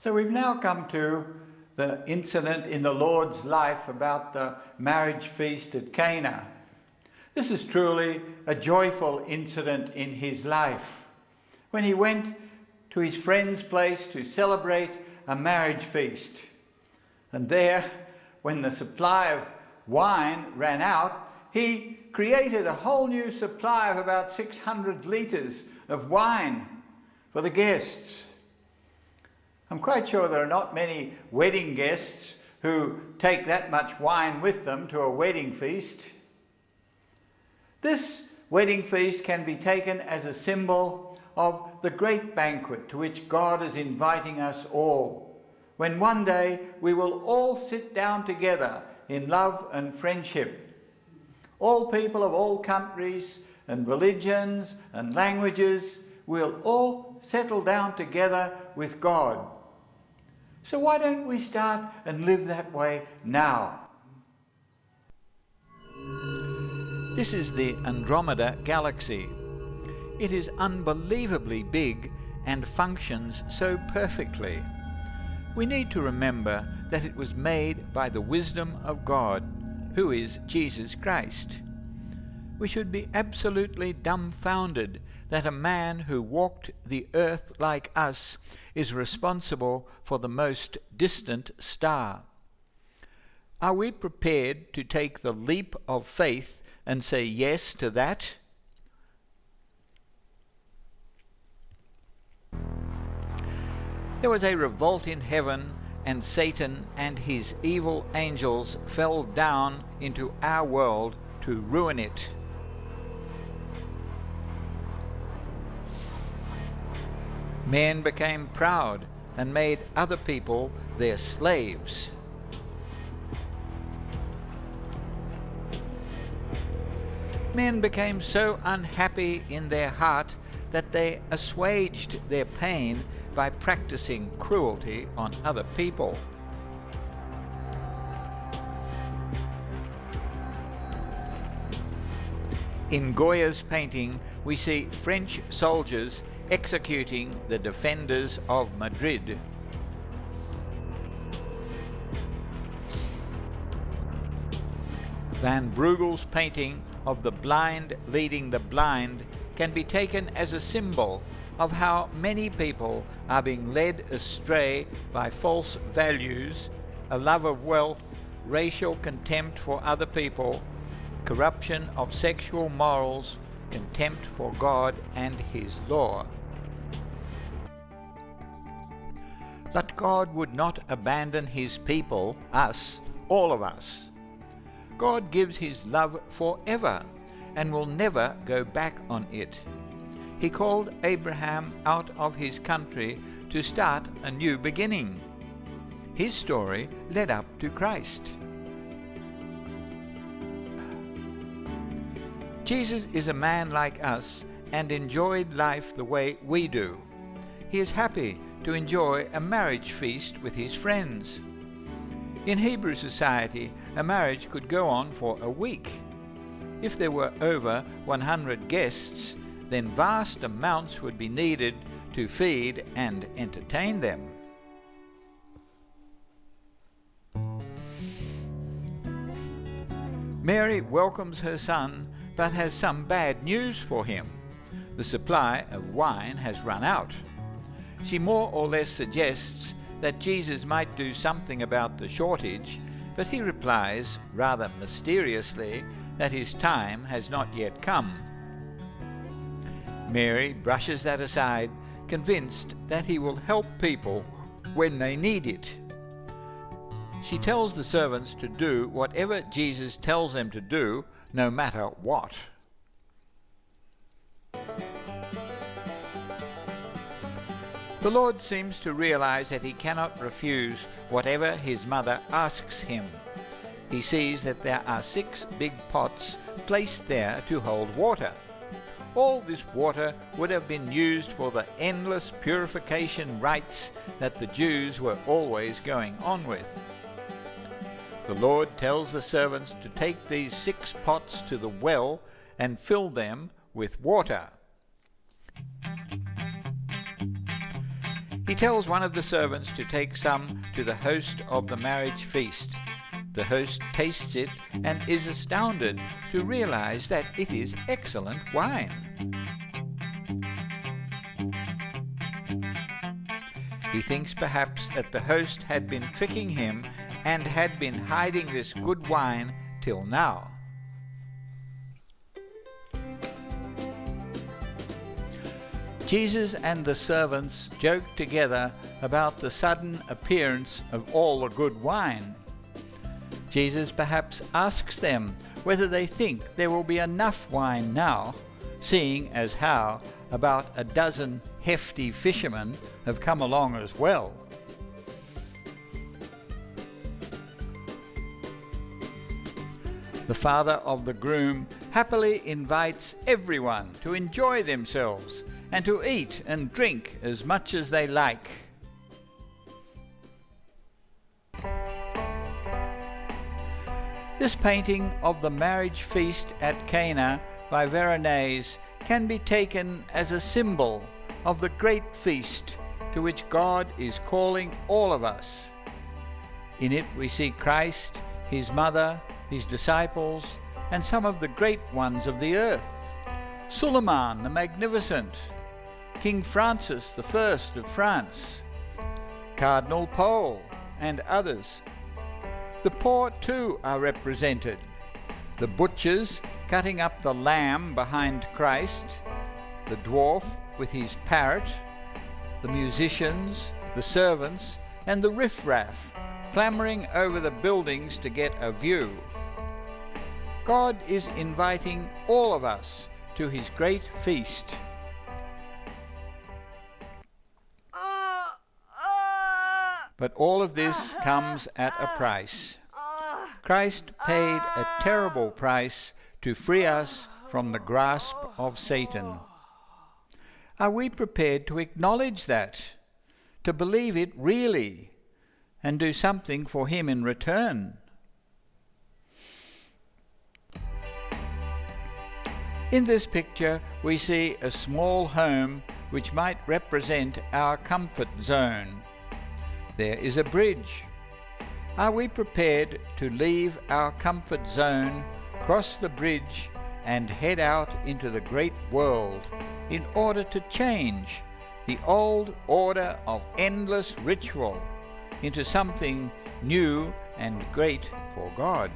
So we've now come to the incident in the Lord's life about the marriage feast at Cana. This is truly a joyful incident in his life, when he went to his friend's place to celebrate a marriage feast. And there, when the supply of wine ran out, he created a whole new supply of about 600 litres of wine for the guests. I'm quite sure there are not many wedding guests who take that much wine with them to a wedding feast. This wedding feast can be taken as a symbol of the great banquet to which God is inviting us all, when one day we will all sit down together in love and friendship. All people of all countries and religions and languages will all settle down together with God. So why don't we start and live that way now? This is the Andromeda Galaxy. It is unbelievably big and functions so perfectly. We need to remember that it was made by the wisdom of God, who is Jesus Christ. We should be absolutely dumbfounded that a man who walked the earth like us is responsible for the most distant star. Are we prepared to take the leap of faith and say yes to that? There was a revolt in heaven, and Satan and his evil angels fell down into our world to ruin it. Men became proud and made other people their slaves. Men became so unhappy in their heart that they assuaged their pain by practicing cruelty on other people. In Goya's painting, we see French soldiers executing the defenders of Madrid. Van Bruegel's painting of the blind leading the blind can be taken as a symbol of how many people are being led astray by false values, a love of wealth, racial contempt for other people, corruption of sexual morals, contempt for God and His law. But God would not abandon His people, us, all of us. God gives His love forever and will never go back on it. He called Abraham out of his country to start a new beginning. His story led up to Christ. Jesus is a man like us and enjoyed life the way we do. He is happy to enjoy a marriage feast with his friends. In Hebrew society, a marriage could go on for a week. If there were over 100 guests, then vast amounts would be needed to feed and entertain them. Mary welcomes her son, but has some bad news for him. The supply of wine has run out. She more or less suggests that Jesus might do something about the shortage, but he replies, rather mysteriously, that his time has not yet come. Mary brushes that aside, convinced that he will help people when they need it. She tells the servants to do whatever Jesus tells them to do, no matter what. The Lord seems to realize that he cannot refuse whatever his mother asks him. He sees that there are 6 big pots placed there to hold water. All this water would have been used for the endless purification rites that the Jews were always going on with. The Lord tells the servants to take these 6 pots to the well and fill them with water. He tells one of the servants to take some to the host of the marriage feast. The host tastes it and is astounded to realize that it is excellent wine. He thinks perhaps that the host had been tricking him and had been hiding this good wine till now. Jesus and the servants joke together about the sudden appearance of all the good wine. Jesus perhaps asks them whether they think there will be enough wine now, seeing as how about a dozen hefty fishermen have come along as well. The father of the groom happily invites everyone to enjoy themselves and to eat and drink as much as they like. This painting of the marriage feast at Cana by Veronese can be taken as a symbol of the great feast to which God is calling all of us. In it we see Christ, his mother, his disciples, and some of the great ones of the earth. Suleiman the Magnificent, King Francis I of France, Cardinal Pole, and others. The poor too are represented. The butchers cutting up the lamb behind Christ, the dwarf with his parrot, the musicians, the servants, and the riffraff clambering over the buildings to get a view. God is inviting all of us to his great feast. But all of this comes at a price. Christ paid a terrible price to free us from the grasp of Satan. Are we prepared to acknowledge that, to believe it really, and do something for him in return? In this picture, we see a small home which might represent our comfort zone. There is a bridge. Are we prepared to leave our comfort zone, cross the bridge, and head out into the great world in order to change the old order of endless ritual into something new and great for God?